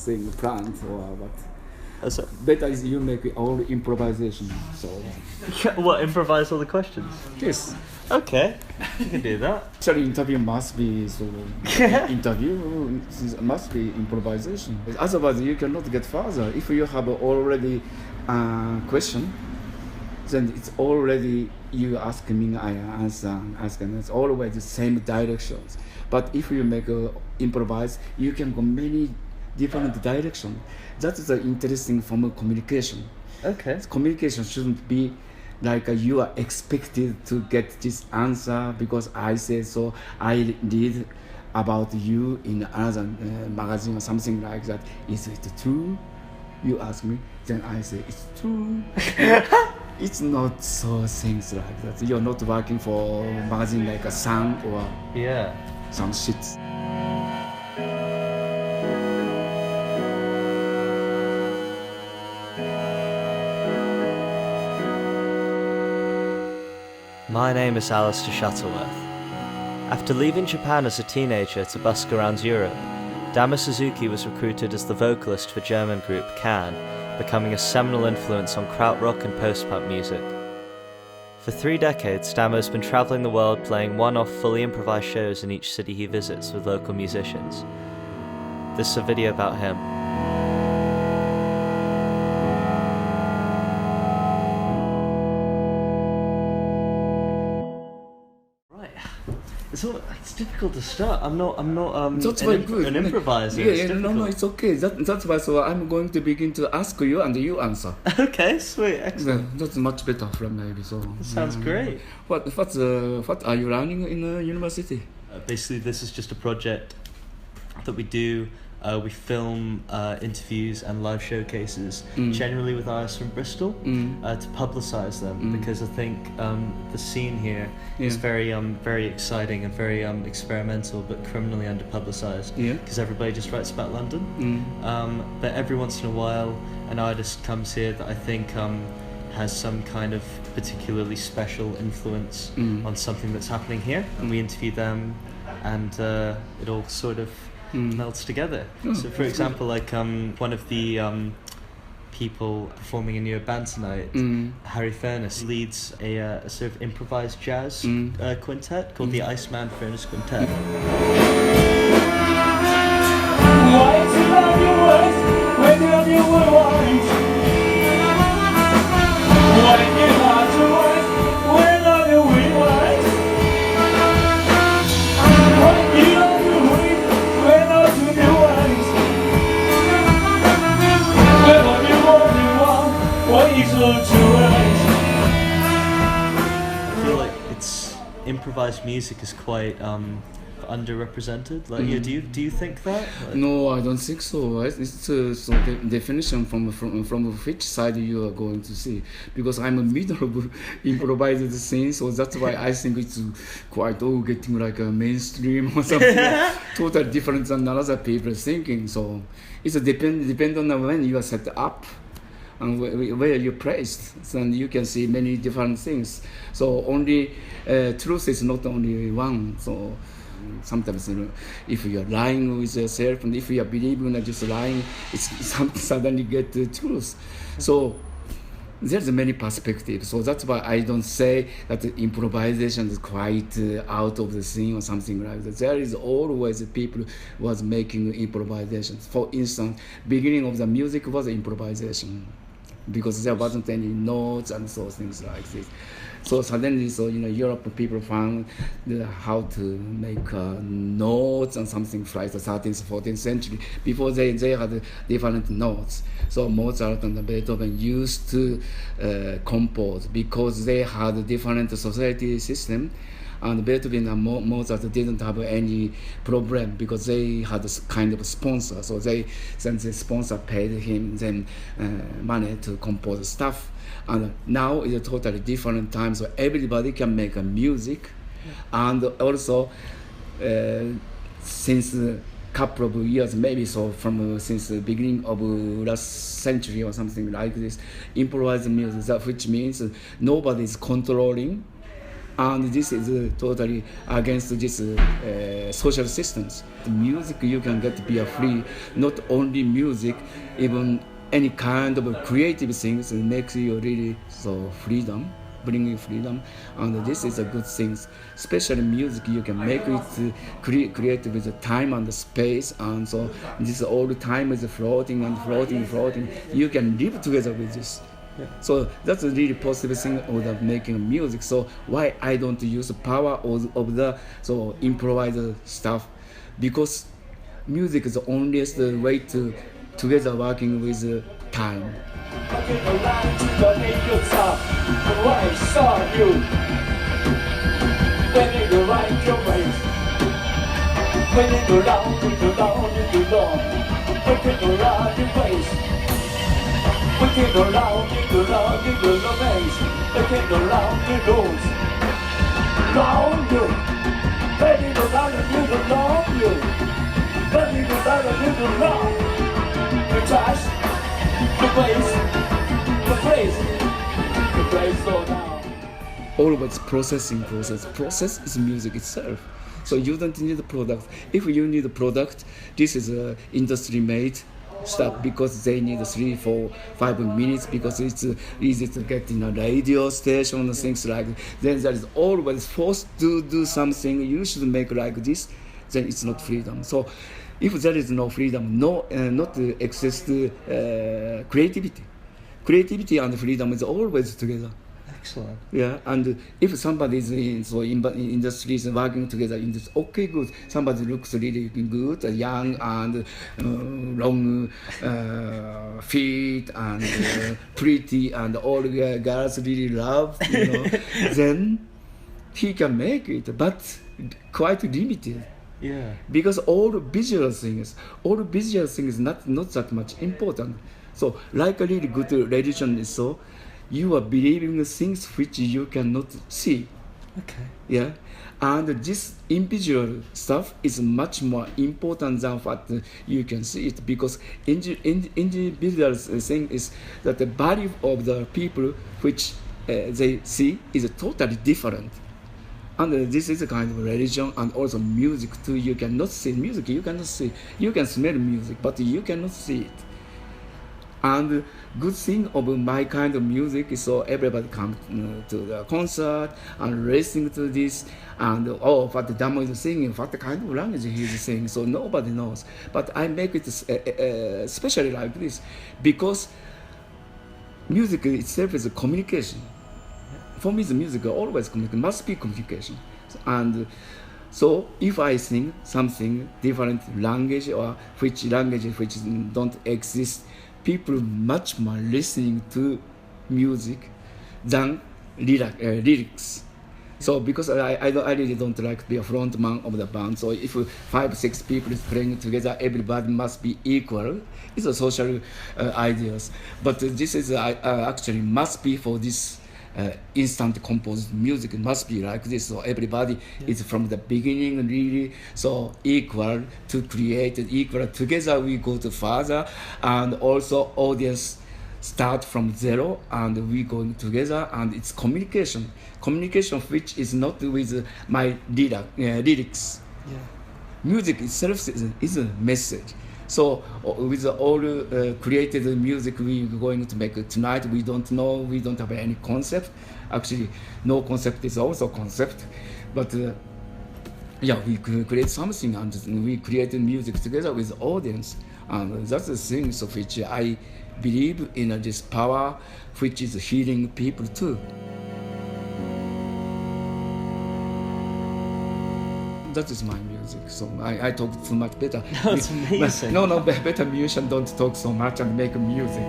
thing planned or what. So, Better is you make all improvisation. So what, improvise all the questions? yes. Okay, you can do that. Actually, interview must be interview must be improvisation. Otherwise, you cannot get further. If you have already question, then it's already you ask me, I answer, and it's always the same directions. But if you make improvise, you can go many different directions. That is the interesting form of communication. Okay. Communication shouldn't be like you are expected to get this answer because I say so. I read about you in another magazine or something like that. Is it true? You ask me, then I say it's true. It's not so things like that. You're not working for a magazine like a Sun or some shit. My name is Alastair Shuttleworth. After leaving Japan as a teenager to busk around Europe, Damo Suzuki was recruited as the vocalist for German group Can, becoming a seminal influence on krautrock and post-punk music. For 3 decades, Damo's been travelling the world playing one-off fully improvised shows in each city he visits with local musicians. This is a video about him. It's difficult to start. I'm not That's very good. An improviser. No, it's okay. That's why. So I'm going to begin to ask you, and you answer. Okay, sweet, excellent. Yeah, that's much better from maybe. So sounds great. What are you learning in university? Basically, this is just a project that we do. We film interviews and live showcases, generally with artists from Bristol, to publicise them, because I think the scene here is very exciting and very experimental, but criminally under-publicised, because everybody just writes about London. But every once in a while, an artist comes here that I think has some kind of particularly special influence on something that's happening here, and we interview them, and it all sort of melts together. So for example, like one of the people performing in your band tonight, Harry Furniss, leads a sort of improvised jazz quintet called the Iceman Furniss Quintet. Why do you love your words when you love your words? Why do you love your words when you love your words? Why do you love your words when I do your words? When I do what you want, what is all to words? I feel like it's improvised music is quite underrepresented. Like, do you think that? Like, no, I don't think so. It's the definition from which side you are going to see. Because I'm a middle of improvised scene, so that's why I think it's quite getting like a mainstream or something totally different than other people thinking. So it's depend on when you are set up and where you're placed. Then you can see many different things. So only truth is not only one. So sometimes, if you are lying with yourself, and if you are believing that just lying, it's suddenly get the truth. So there's many perspectives. So that's why I don't say that the improvisation is quite out of the scene or something like that. There is always people was making improvisations. For instance, beginning of the music was improvisation, because there wasn't any notes and so things like this. So suddenly, Europe people found how to make notes and something like the 13th, 14th century. Before they had different notes. So Mozart and Beethoven used to compose because they had a different society system. And Beethoven and Mozart didn't have any problem because they had a kind of sponsor. So then the sponsor paid him money to compose stuff. And now is a totally different time, so everybody can make a music. And also, since a couple of years, maybe so since the beginning of last century or something like this, improvised music, which means nobody is controlling and this is totally against this social systems. The music you can get via free, not only music, even any kind of creative things makes you really so freedom, bring you freedom, and this is a good thing. Especially music, you can make it create with the time and the space, and so this all the time is floating and floating. You can live together with this. Yeah. So that's a really positive thing of making music. So why I don't use the power of the so improvised stuff, because music is the only way to together working with time. We can go round, we go round, we go romance. We can go round, we go round you. Baby, go round and you go round you. Baby, go round and you go round. The trash, the place, so now. Always process is music itself. So you don't need the product. If you need the product, this is industry made stuff, because they need 3, 4, 5 minutes, because it's easy to get in a radio station and things like that. Then there is always forced to do something you should make like this, then it's not freedom. So if there is no freedom, not exist creativity and freedom is always together. Excellent. Yeah, and if somebody is in industries working together in this, okay, good. Somebody looks really good, young and long feet and pretty, and all the girls really love, then he can make it, but quite limited. Yeah. Because all visual things not that much important. So like a really good religion is so, you are believing things which you cannot see. Okay. Yeah, and this individual stuff is much more important than what you can see it, because individual thing is that the value of the people which they see is totally different. And this is a kind of religion, and also music too. You cannot see music, you cannot see. You can smell music, but you cannot see it. And good thing of my kind of music is so everybody comes to the concert and listening to this, and what the Damo is singing, what kind of language he is singing, so nobody knows. But I make it especially like this, because music itself is a communication. For me, the music always must be communication. And so if I sing something different language, or which don't exist, people much more listening to music than lyrics. So because I really don't like to be a front man of the band. So if 5, 6 people is playing together, everybody must be equal. It's a social ideas. But this is actually must be for this instant composed music. It must be like this. So everybody is from the beginning really so equal to create it, equal. Together we go to further, and also audience start from zero, and we going together, and it's communication which is not with my lyrics. Yeah. Music itself is a message. So with all created music we're going to make tonight, we don't know, we don't have any concept. Actually, no concept is also concept. But we create something, and we created music together with audience. And that's the things of which I believe in this power, which is healing people too. That is my music. So I talk too much better. That's amazing. No, better musician don't talk so much and make music.